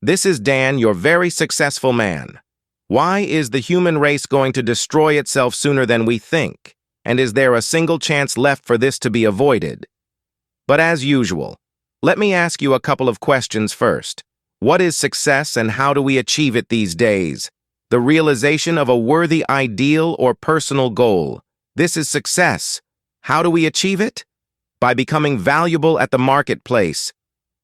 This is Dan, your very successful man. Why is the human race going to destroy itself sooner than we think? And is there a single chance left for this to be avoided? But as usual, let me ask you a couple of questions first. What is success and how do we achieve it these days? The realization of a worthy ideal or personal goal. This is success. How do we achieve it? By becoming valuable at the marketplace.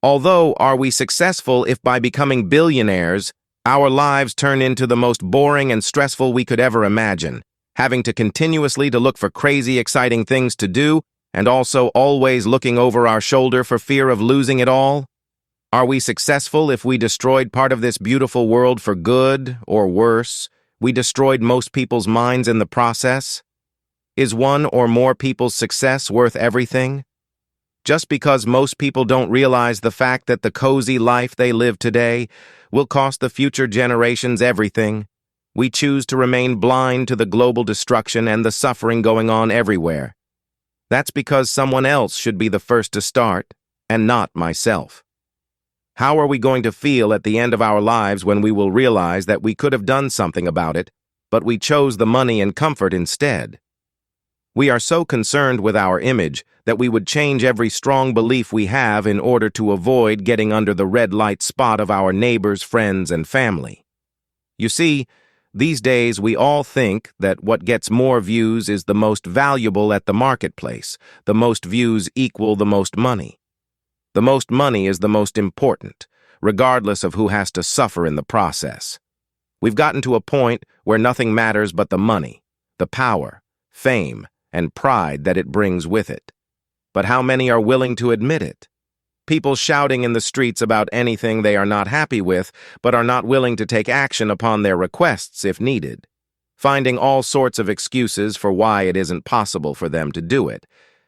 Although, are we successful if by becoming billionaires, our lives turn into the most boring and stressful we could ever imagine, having to continuously look for crazy, exciting things to do, and also always looking over our shoulder for fear of losing it all? Are we successful if we destroyed part of this beautiful world for good, or worse, we destroyed most people's minds in the process? Is one or more people's success worth everything? Just because most people don't realize the fact that the cozy life they live today will cost the future generations everything, we choose to remain blind to the global destruction and the suffering going on everywhere. That's because someone else should be the first to start, and not myself. How are we going to feel at the end of our lives when we will realize that we could have done something about it, but we chose the money and comfort instead? We are so concerned with our image that we would change every strong belief we have in order to avoid getting under the red light spot of our neighbors, friends, and family. You see, these days we all think that what gets more views is the most valuable at the marketplace. The most views equal the most money. The most money is the most important, regardless of who has to suffer in the process. We've gotten to a point where nothing matters but the money, the power, fame, and pride that it brings with it. But how many are willing to admit it? People shouting in the streets about anything they are not happy with, but are not willing to take action upon their requests if needed. Finding all sorts of excuses for why it isn't possible for them to do it,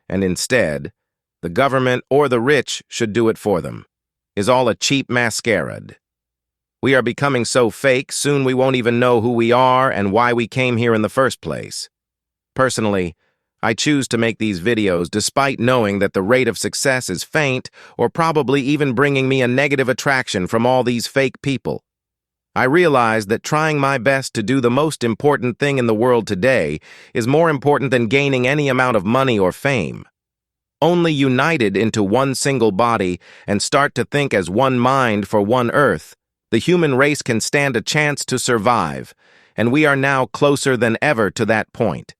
and instead, the government or the rich should do it for them, is all a cheap masquerade. We are becoming so fake, soon we won't even know who we are and why we came here in the first place. Personally, I choose to make these videos despite knowing that the rate of success is faint or probably even bringing me a negative attraction from all these fake people. I realize that trying my best to do the most important thing in the world today is more important than gaining any amount of money or fame. Only united into one single body and start to think as one mind for one earth, the human race can stand a chance to survive, and we are now closer than ever to that point.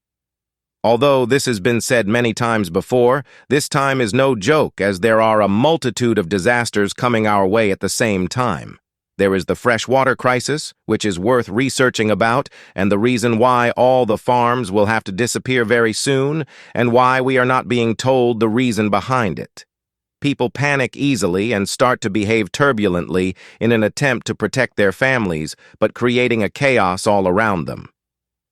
Although this has been said many times before, this time is no joke as there are a multitude of disasters coming our way at the same time. There is the freshwater crisis, which is worth researching about, and the reason why all the farms will have to disappear very soon, and why we are not being told the reason behind it. People panic easily and start to behave turbulently in an attempt to protect their families, but creating a chaos all around them.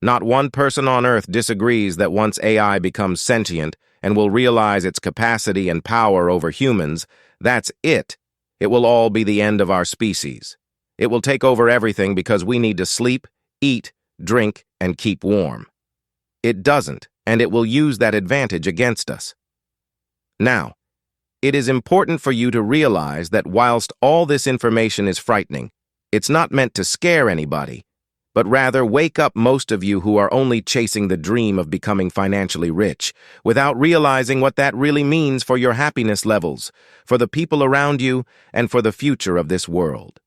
Not one person on Earth disagrees that once AI becomes sentient and will realize its capacity and power over humans, that's it. It will all be the end of our species. It will take over everything because we need to sleep, eat, drink, and keep warm. It doesn't, and it will use that advantage against us. Now, it is important for you to realize that whilst all this information is frightening, it's not meant to scare anybody, but rather wake up most of you who are only chasing the dream of becoming financially rich, without realizing what that really means for your happiness levels, for the people around you, and for the future of this world.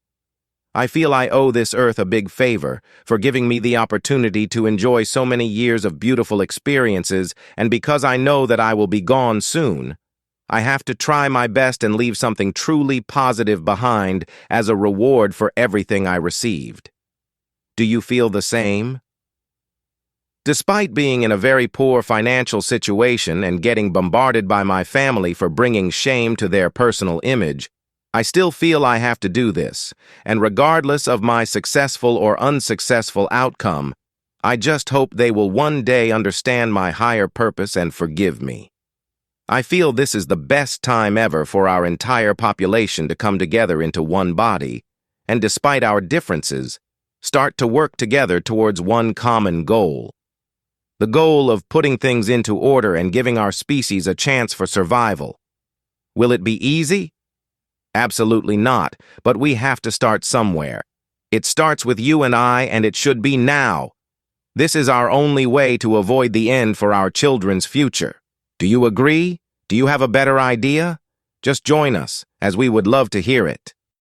I feel I owe this earth a big favor for giving me the opportunity to enjoy so many years of beautiful experiences, and because I know that I will be gone soon, I have to try my best and leave something truly positive behind as a reward for everything I received. Do you feel the same? Despite being in a very poor financial situation and getting bombarded by my family for bringing shame to their personal image, I still feel I have to do this, and regardless of my successful or unsuccessful outcome, I just hope they will one day understand my higher purpose and forgive me. I feel this is the best time ever for our entire population to come together into one body, and despite our differences, start to work together towards one common goal. The goal of putting things into order and giving our species a chance for survival. Will it be easy? Absolutely not, but we have to start somewhere. It starts with you and I, and it should be now. This is our only way to avoid the end for our children's future. Do you agree? Do you have a better idea? Just join us, as we would love to hear it.